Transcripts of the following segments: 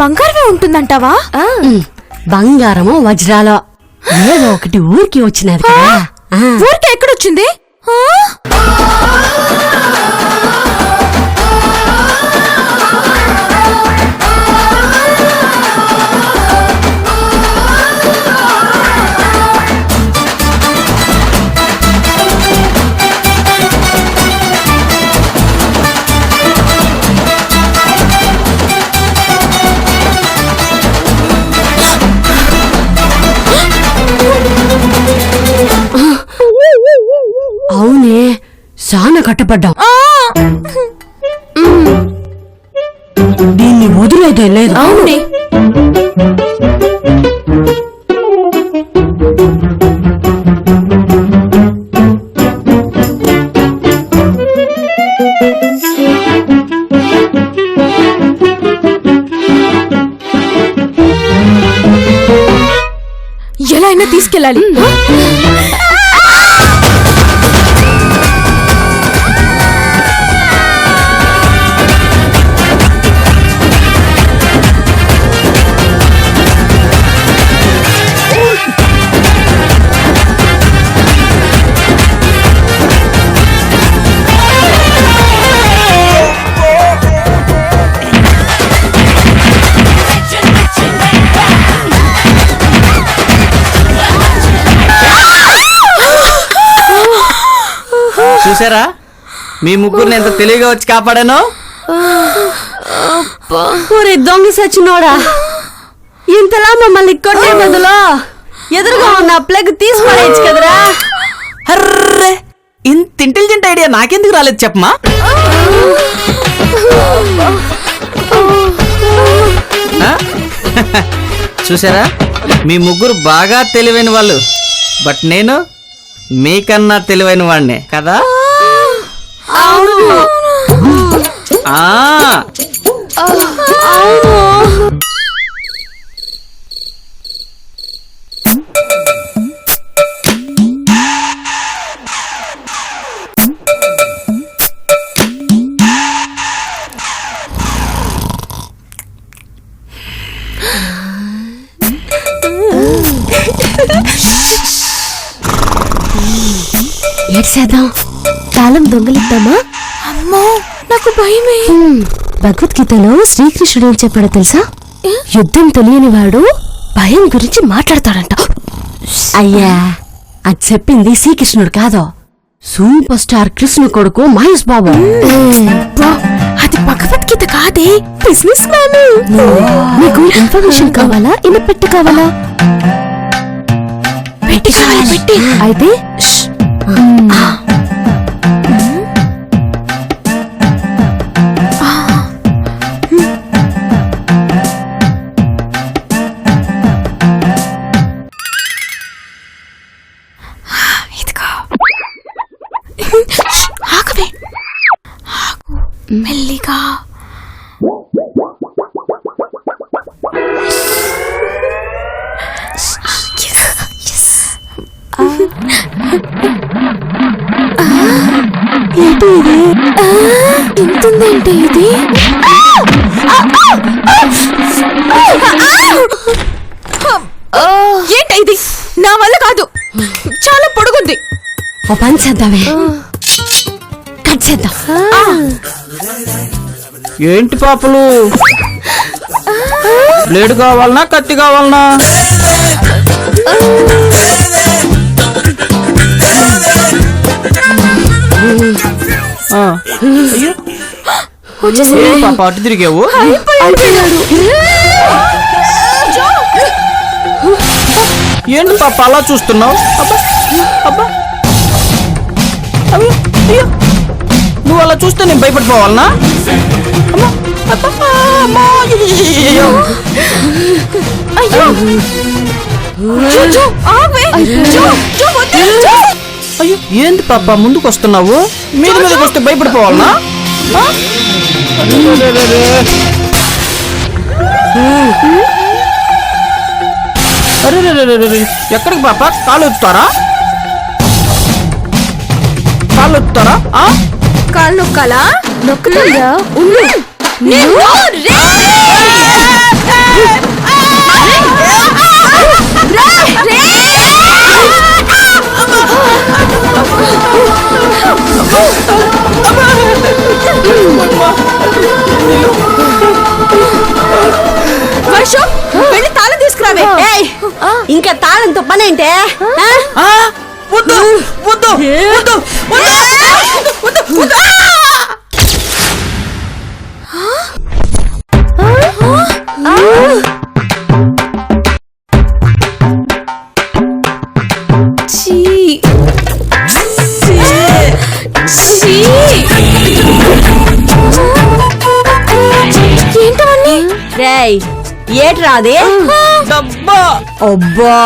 బంగారమే ఉంటుందంటావా? బంగారము వజ్రాలో ఏదో ఒకటి ఊరికి వచ్చినది కదా. ఊరికి ఎక్కడొచ్చింది? అవునే, చాలా కట్టపడ్డాం. దీన్ని వదిలేదే లేదు. అవునే, ఎలా అయినా తీసుకెళ్ళాలి. చూసారా మీ ముగ్గురిని ఎంత తెలివిగా వచ్చి కాపాడాను. దొంగ సచ్చినోడా, ఇంతలా మమ్మల్ని కొట్టే బదులు ఎదురుగా ఉన్న ప్లగ్ తీసుకోవచ్చు కదరా. అర్రే, ఇంత ఇంటెలిజెంట్ ఐడియా నాకెందుకు రాలేదు చెప్పమా. చూసారా మీ ముగ్గురు బాగా తెలివైన వాళ్ళు, బట్ నేను మీకన్నా తెలివైన వాడినే కదా. ఏడ్చేద్దాం, తాళం దొంగలిద్దామా? అమ్మో, నాకు భయమే. భగవద్గీతలో శ్రీకృష్ణుడు ఏం చెప్పాడో తెలుసా? యుద్ధం తెలియని వాడు భయం గురించి మాట్లాడతాడంట. అయ్యా, అది చెప్పింది శ్రీకృష్ణుడు కాదు, సూపర్ స్టార్ కృష్ణ కొడుకు మహేష్ బాబు. అది భగవద్గీత కాదే, బిజినెస్ మ్యాన్. నీకు ఇన్ఫర్మేషన్ కావాలా, ఇన్పెట్టు కావాలా? పెట్టి కావాలి, పెట్టి. అయితే ఆగవే, మెల్లిగా. ఏంటి ఇది? ఇంతుందేంటి ఇది? ఏంటి ఇది? నా వల్ల కాదు, చాలా పొడుగుంది. ఓ పని చేద్దామే, కట్ చేద్దాం. ఏంటి పాపలు, బ్లేడ్ కావాలనా కత్తి కావాలనా? పాప అటు తిరిగావు. ఏంటి పాప అలా చూస్తున్నావు? నువ్వు అలా చూస్తే నేను భయపడిపోవాలనా? అయ్యో, ఏంటి పాప ముందుకు వస్తున్నావు? మీదకి వస్తే భయపడిపోవాలనా? అరే ఎక్కడికి పాప? కాలు ఎత్తుతారా? కాళ్ళు ఎత్తుతారా? కాళ్ళు నొక్కాలా? నొక్కుతుందా? వర్షం వెళ్ళి తాళం తీసుకురావే. ఇంకా తాళంతో పని ఏంటే? వద్దు వద్దు వద్దు వద్దు వద్దు. ఏంటవన్నీ? రేయ్ ఏట్రా అది? డబ్బా. అబ్బా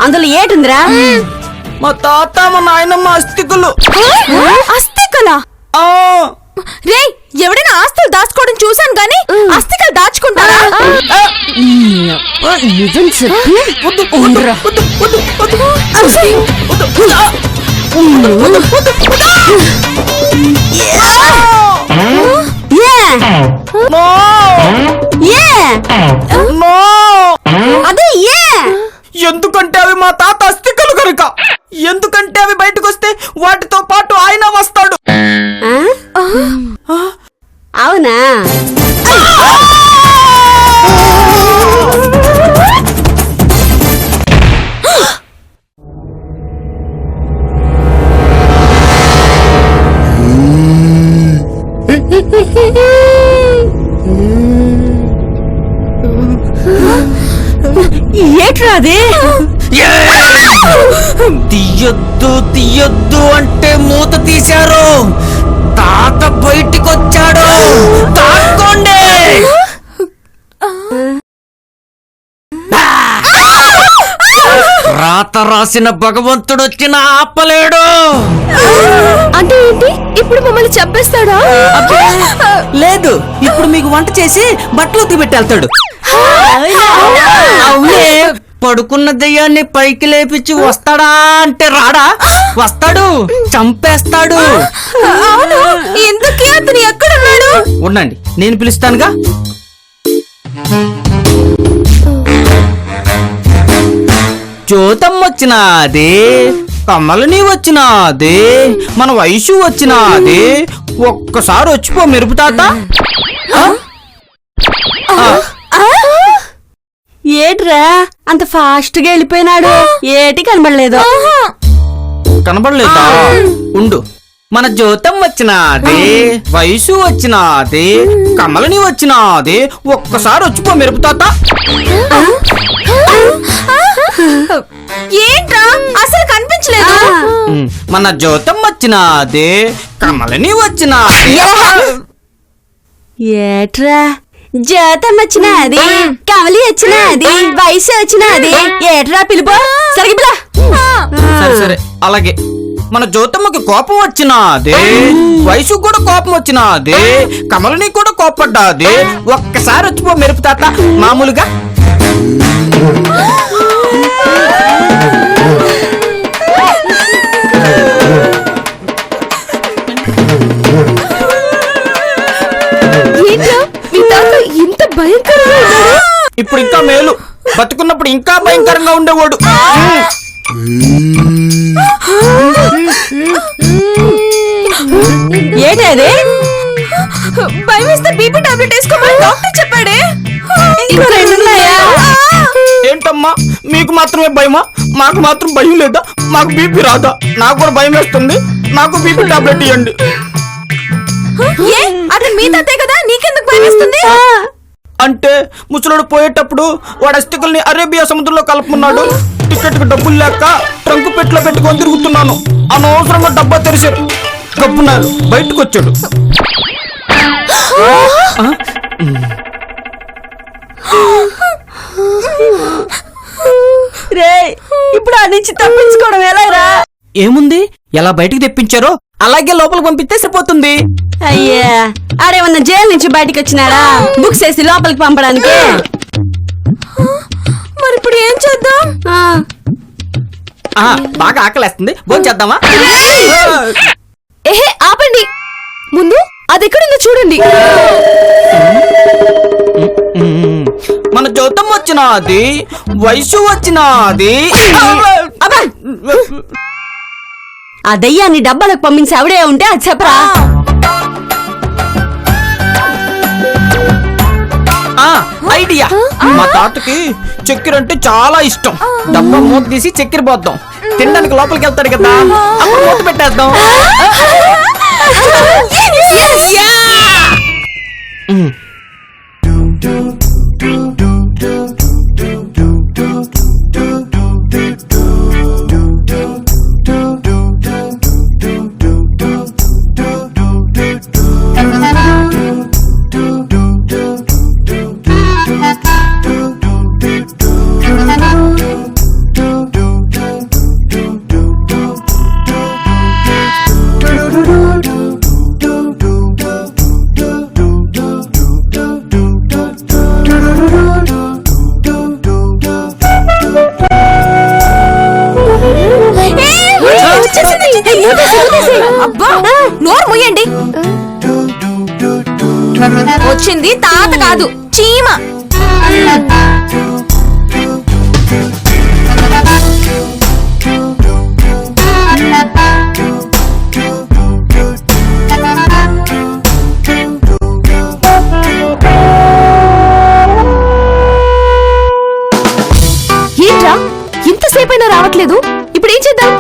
అందులో ఏటుందిరా? మా తాత మా నాయనమ్మ అస్థికులు. అస్థికలా? ఆ రే, ఎవడైనా ఆస్తులు దాచుకోవడం చూసాను గానీ అస్థికలు దాచుకుంటారా? నిజం చెప్పి వద్దు వద్దు వద్దు వద్దు వద్దు అదే ఎందుకంటే అవి మా తాత అస్థికలు కనుక. ఎందుకంటే అవి బయటకు వస్తే వాటితో పాటు ఆయన వస్తాడు. అవునా? ఏట్రా అది? తీయొద్దు తీయొద్దు అంటే మూత తీశారు. తాత బయటికొచ్చాడు. తాక్కోండి. రాత రాసిన భగవంతుడు వచ్చిన ఆపలేడు. అంటే ఏంటి? ఇప్పుడు మమ్మల్ని చంపేస్తాడా? లేదు, ఇప్పుడు మీకు వంట చేసి బట్టలు ఉతికి వెళ్తాడు. అవునే, పడుకున్న దయ్యాన్ని పైకి లేపించి వస్తాడా అంటే రాడా? వస్తాడు, చంపేస్తాడు. ఎందుకే అతను ఎక్కడున్నాడు? ఉండండి, నేను పిలుస్తానుగా. జ్యోతమ్మ వచ్చినాదే, కమలని వచ్చినాదే, మన వయసు వచ్చినాదే. ఒక్కసారి వచ్చిపో మెరుపు తాత. ఏట్రా అంత ఫాస్ట్ గా వెళ్ళిపోయినాడు? ఏటి కనబడలేదు. కనబడలేదా? ఉండు, మన జ్యోతం వచ్చినాదే, వయసు వచ్చినాదే, కమలని వచ్చినాదే. ఒక్కసారి వచ్చిపో మెరుపు తాత. ఏంట్రా అసలు కనిపించలేదు? మన జ్యోతం వచ్చినాదే, కమలని వచ్చినాదే. ఏట్రా జాతం వచ్చినది, కమలి వచ్చినది, వయసు వచ్చినది. ఏట్రా పిలుపు సరిగ్గా. సరే సరే అలాగే. మన జ్యోతమ్మకి కోపం వచ్చినాదే, వయసు కూడా కోపం వచ్చినాదే, కమలని కూడా కోపడ్డాది. ఒక్కసారి వచ్చిపో మెరుపు తాత మామూలుగా. ఇంత భయంకరంగా ఇప్పుడు ఇంకా మేలు, బతుకున్నప్పుడు ఇంకా భయంకరంగా ఉండేవాడు. ఏంటది? భయం వేస్తే బీపీ టాబ్లెట్ వేసుకోమని డాక్టర్ చెప్పాడే. ఏంటమ్మా మీకు మాత్రమే భయమా? మాకు మాత్రం భయం లేదా? మాకు బీపీ రాదా? నాకు కూడా భయం వేస్తుంది. నాకు బీపీ టాబ్లెట్ ఇవ్వండి. అతను మీ తాతే కదా, నీకెందుకు భయం వేస్తుంది? అంటే ముసలుడు పోయేటప్పుడు వాడు అస్థికల్ని అరేబియా సముద్రంలో కలుపుకున్నాడు. టికెట్ కు డబ్బులు లేక ట్రంకు పెట్టులో పెట్టుకొని తిరుగుతున్నాను. అనవసరంగా డబ్బా తెరిచారు. గబ్బున్నారు, బయటకు వచ్చాడు. రే, ఇప్పుడు ఆ నుంచి తప్పించుకోవడం ఎలాగరా? ఏముంది, ఎలా బయటికి తెప్పించారో అలాగే లోపలికి పంపిస్తే సరిపోతుంది. అయ్యా, ఆడేమన్నా జైలు నుంచి బయటకు వచ్చినాడా బుక్స్ వేసి లోపలికి పంపడానికి? మరి ఇప్పుడు ఏం చేద్దాం? బాగా ఆకలేస్తుంది, భోజనం చేద్దామా? ఏహే ఆపండి, ముందు అది ఎక్కడుందో చూడండి. మన జీతం వచ్చినది, వయసు వచ్చినది. అబ్బా! ఆ దయ్యాన్ని డబ్బాలకు పంపించి ఆవిడే ఉంటే అది చెప్పరా? ఐడియా. మా తాతకి చక్కెర అంటే చాలా ఇష్టం. డబ్బా మూత తీసి చక్కెర పోద్దాం, తినడానికి లోపలికి వెళ్తాడు కదా, అప్పుడు మూత పెట్టేద్దాం. అబ్బా, నోరు ముయ్యండి. వచ్చింది తాత కాదు, చీమ. ఏంట్రా ఇంతసేపైనా రావట్లేదు? ఇప్పుడు ఏం చేద్దాం?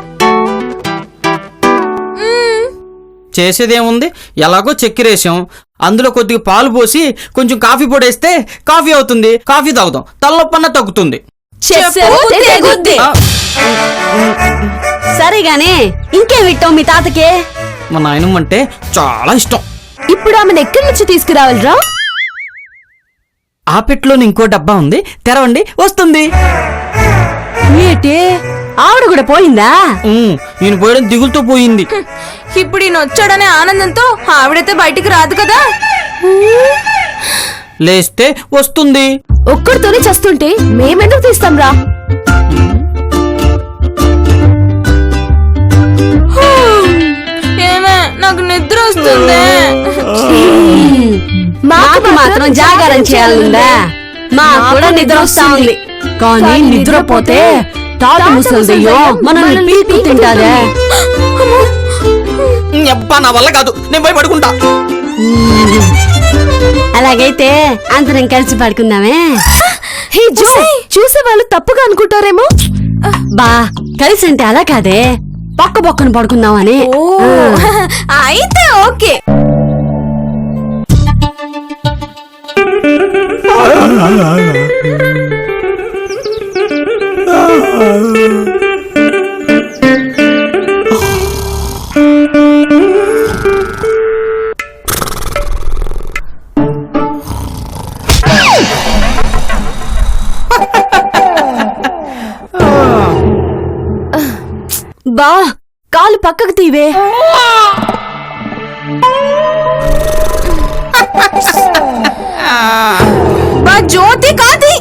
చేసేదేముంది, ఎలాగో చక్కెరేసాం, అందులో కొద్దిగా పాలు పోసి కొంచెం కాఫీ పొడి వేస్తే కాఫీ అవుతుంది. కాఫీ తాగుదాం, తలనొప్పన్న తగ్గుతుంది. సరేగానే ఇంకేం విట్టావు మీ తాతకే? మా నాయనమ్మ అంటే చాలా ఇష్టం. ఇప్పుడు ఆమెను ఎక్కడి నుంచి తీసుకురావాలిరా? ఆ పెట్టులోని ఇంకో డబ్బా ఉంది, తెరవండి, వస్తుంది. ఏటే ఆవిడ కూడా పోయిందా? నేను పోయడం దిగులుతో పోయింది. ఇప్పుడు ఈయన వచ్చాడనే ఆనందంతో ఆవిడైతే బయటికి రాదు కదా. లేస్తే వస్తుంది. ఒక్కడితోనే చస్తుంటే మేమెందుకు తీస్తాంరా? ఏమే, నాకు నిద్ర వస్తుంది. మాకు మాత్రం జాగారం చేయాలందా? మాకు కూడా నిద్ర వస్తా ఉంది. కానీ నిద్రపోతే తాత ముసలి దెయ్యం మనల్ని పీకు తింటాదే. అబ్బా, నా వల్ల కాదు, నేను పోయి పడుకుంటా. అలాగైతే అందరం కలిసి పడుకుందామే. చూసే వాళ్ళు తప్పుగా అనుకుంటారేమో. బా, కలిసి అంటే అలా కాదే, పక్క పక్కన పడుకుందామని. అయితే ఓకే. బా, కాలు పక్కకు తీవే. బా జ్యోతి కాది.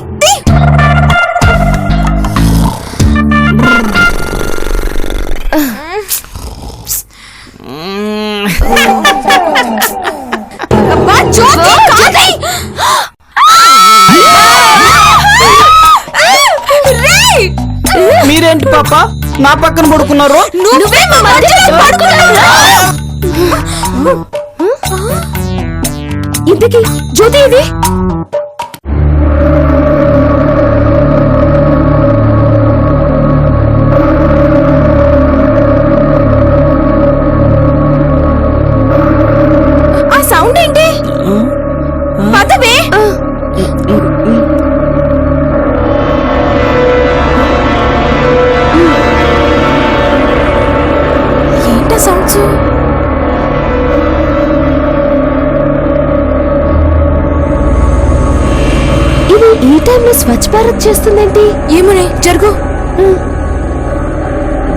బా జ్యోతి కాది. మీరేంటి పాప నా పక్కన పడుకున్నారు? నువ్వే మా మధ్యలో పడుకున్నావు. ఇంతకీ జ్యోతి ఇది? ఆ సౌండ్ ఏంటి? పదవే. ఏంట సౌండ్స్? ఇది ఈ టైంలో స్వచ్ఛ భారత్ చేస్తుందేంటి? ఏమునే జరుగు.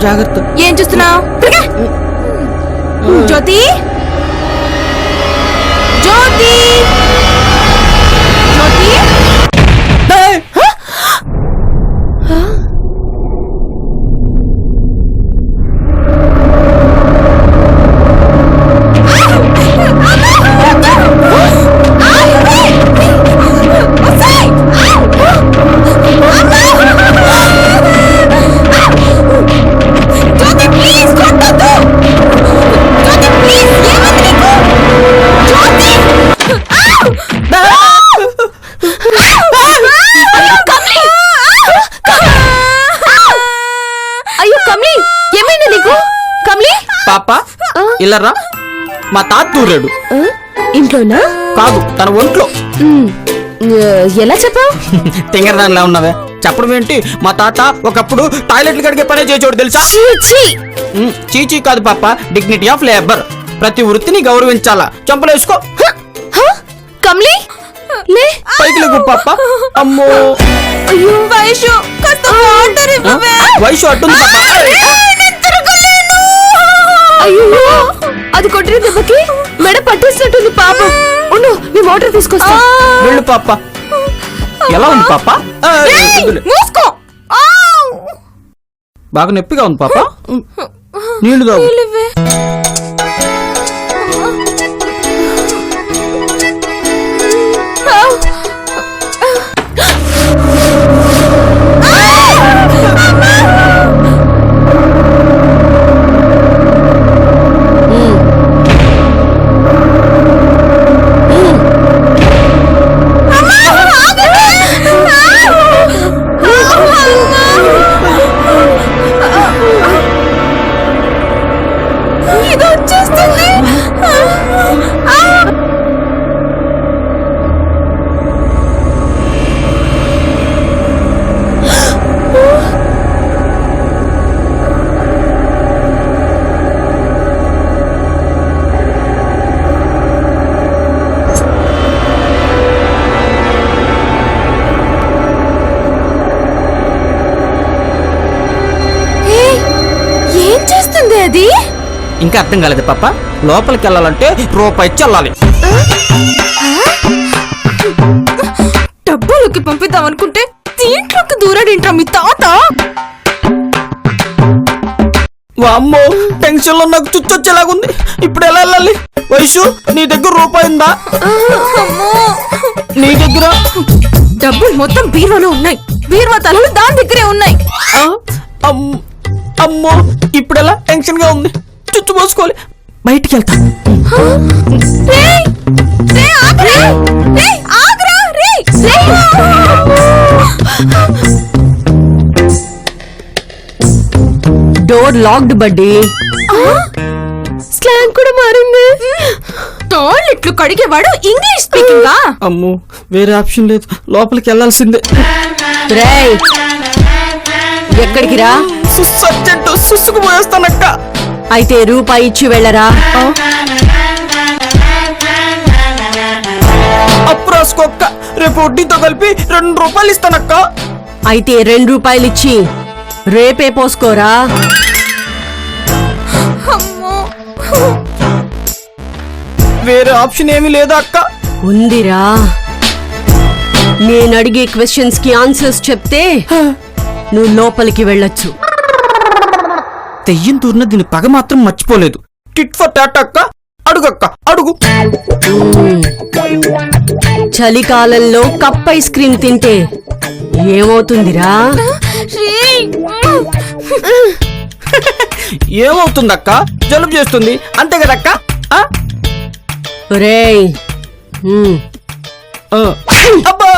జాగ్రత్త. ఏం చూస్తున్నావు? జ్యోతి, జ్యోతి, జ్యోతి. కమ్లీ ఏమైంది నీకు? కమ్లీ పాప ఇలా రా. మా తాత దూరాడు. ఇంట్లోనా? కాదు, తన ఒంట్లో. ఎలా చెప్పావు? తింగరదానిలా ఉన్నావే. చెప్పడం ఏంటి, మా తాత ఒకప్పుడు టాయిలెట్లు కడిగే పనే చేసేవాడు తెలుసా? చీచీ కాదు పాప, డిగ్నిటీ ఆఫ్ లేబర్. ప్రతి వృత్తిని గౌరవించాలా. చంపలేసుకో. కమ్లీ లే. పైకి లేకు పాప. అమ్మో అయ్యో వైషు కాస్త వాటర్ ఇవ్వవే. వయసు అట్టుంది పాప. నేను తిరగలేను. అయ్యో అది కొట్టిన దెబ్బకి మెడ పట్టేసినట్టుంది పాపం. ఉండు నీ మోటార్ తీసుకొస్తా. వెళ్ళు పాప. ఎలా ఉంది పాప? మూసుకో. బాగా నొప్పిగా ఉంది పాప. నీళ్లు తాగు. ఇది వచ్చేస్తుంది. ఏం చేస్తుంది అది? ఇంకా అర్థం కాలేదు పాప. లోపలికి వెళ్ళాలంటే రూపాయి ఇచ్చి వెళ్ళాలి. డబ్బులకి పంపిద్దాం అనుకుంటే దీంట్లోకి దూరాడింట్రా మీ తాత. అమ్మో టెన్షన్ లో నాకు చుట్టొచ్చేలాగుంది. ఇప్పుడు ఎలా వెళ్ళాలి? వయసు నీ దగ్గర రూపాయి ఉందా? నీ దగ్గర డబ్బులు మొత్తం బీరువాలో ఉన్నాయి. బీరువా తలలు దాని దగ్గరే ఉన్నాయి. అమ్మో ఇప్పుడు ఎలా? టెన్షన్ గా ఉంది. చుచ్చు పోసుకోవాలి. బయటికి వెళ్తా. డోర్ లాక్డ్ బడ్డీ. స్లాంగ్ కూడా మారింది. టాయిలెట్లు కడిగేవాడు ఇంగ్లీష్ స్పీకింగ్. అమ్మో వేరే ఆప్షన్ లేదు. లోపలికి వెళ్ళాల్సిందే. రేయ్ ఎక్కడికి రా? సుస్సర్జెంటు సుసుకు పోయేస్తానక్క. అయితే రూపాయి ఇచ్చి వెళ్ళరా. అప్పు రాసుకోక్క. రేపు వడ్డీతో కలిపి 2 రూపాయలు ఇస్తానక్క. అయితే 2 రూపాయలు ఇచ్చి రేపే పోసుకోరా. వేరే ఆప్షన్ ఏమీ లేదా అక్క? ఉందిరా. నేను అడిగే క్వశ్చన్స్ కి ఆన్సర్స్ చెప్తే నువ్వు లోపలికి వెళ్ళొచ్చు. తెయ్యం తూరిన దీని పగ మాత్రం మర్చిపోలేదు. టిట్ ఫర్ టాట్ అక్క. అడుగక్క అడుగు. చలికాలంలో కప్ ఐస్ క్రీమ్ తింటే ఏమవుతుందిరా? ఏమవుతుందక్క? జలుబు చేస్తుంది అంతే కదక్క? రేయ్ అబ్బా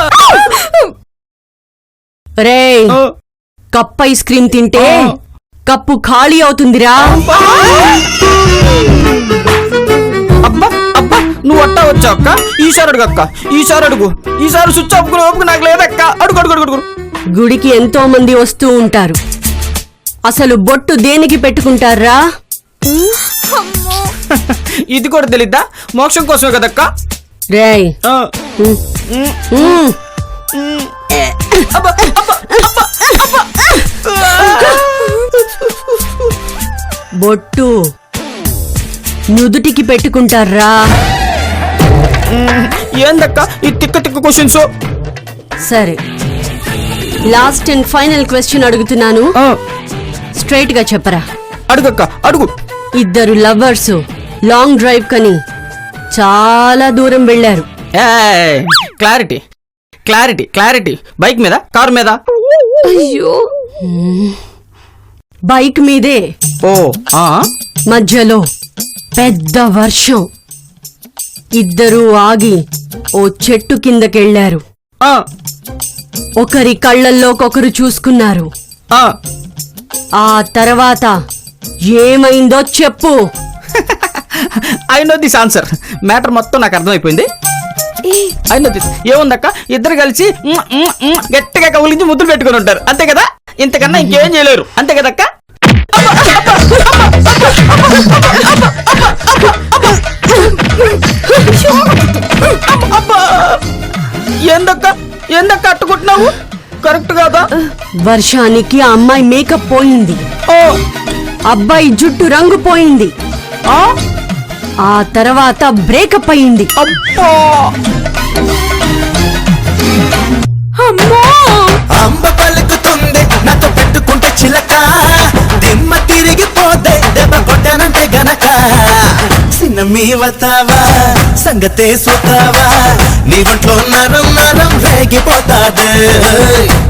రేయ్ కప్ ఐస్ క్రీమ్ తింటే కప్పు ఖాళీ అవుతుందిరా. అబ్బా అబ్బా నువ్వు అట్టా వచ్చావు అక్క. ఈసారి అడుగు అక్క. ఈసారి అడుగు. ఈసారి స్విచ్ ఆపుకునే ఓపిక నాకు లేదక్క. అడుగు అడుగు అడుగు. గుడికి ఎంతో మంది వస్తూ ఉంటారు. అసలు బొట్టు దేనికి పెట్టుకుంటారా? ఇది కూడా తెలీదా? మోక్షం కోసమే కదక్క. రేయ్ బొట్టు నుదుటికి పెట్టుకుంటారా? ఏందక్క ఈ తిక్క తిక్క క్వశ్చన్స్? సరే లాస్ట్ అండ్ ఫైనల్ క్వశ్చన్ అడుగుతున్నాను. స్ట్రైట్ గా చెప్పరా. అడుగక్క అడుగు. ఇద్దరు లవర్స్ లాంగ్ డ్రైవ్ కని చాలా దూరం వెళ్ళారు. Clarity clarity clarity. బైక్ మీద కారు మీద? అయ్యో బైక్ మీదే. ఓ మధ్యలో పెద్ద వర్షం. ఇద్దరూ ఆగి ఓ చెట్టు కిందకెళ్లారు. ఒకరి కళ్ళల్లోకొకరు చూసుకున్నారు. ఆ తర్వాత ఏమైందో చెప్పు. I know this answer. Matter మొత్తం నాకు అర్థమైపోయింది. I know this. ఏముందక్క, ఇద్దరు కలిసి గట్టిగా కౌలించి ముద్దులు పెట్టుకుని ఉంటారు, అంతే కదా? ఇంతకన్నా ఇంకేం చేయలేరు, అంతే కదక్క? ఏందక్క ఏందక్క అట్టుకుంటున్నావు? కరెక్ట్ కాదా? వర్షానికి ఆ అమ్మాయి మేకప్ పోయింది, ఓ అబ్బాయి జుట్టు రంగు పోయింది, ఆ ఆ తర్వాత బ్రేకప్ అయింది. అబ్బా అంబ పలుకుతుంది నాతో పెట్టుకుంటే చిలక, దిమ్మ తిరిగిపోతే దెబ్బ కొట్టానంటే గనక. చిన్న మీ వతావా సంగతే సోతావా, నీ ఒంట్లో నరం నరం రేగిపోతాదే.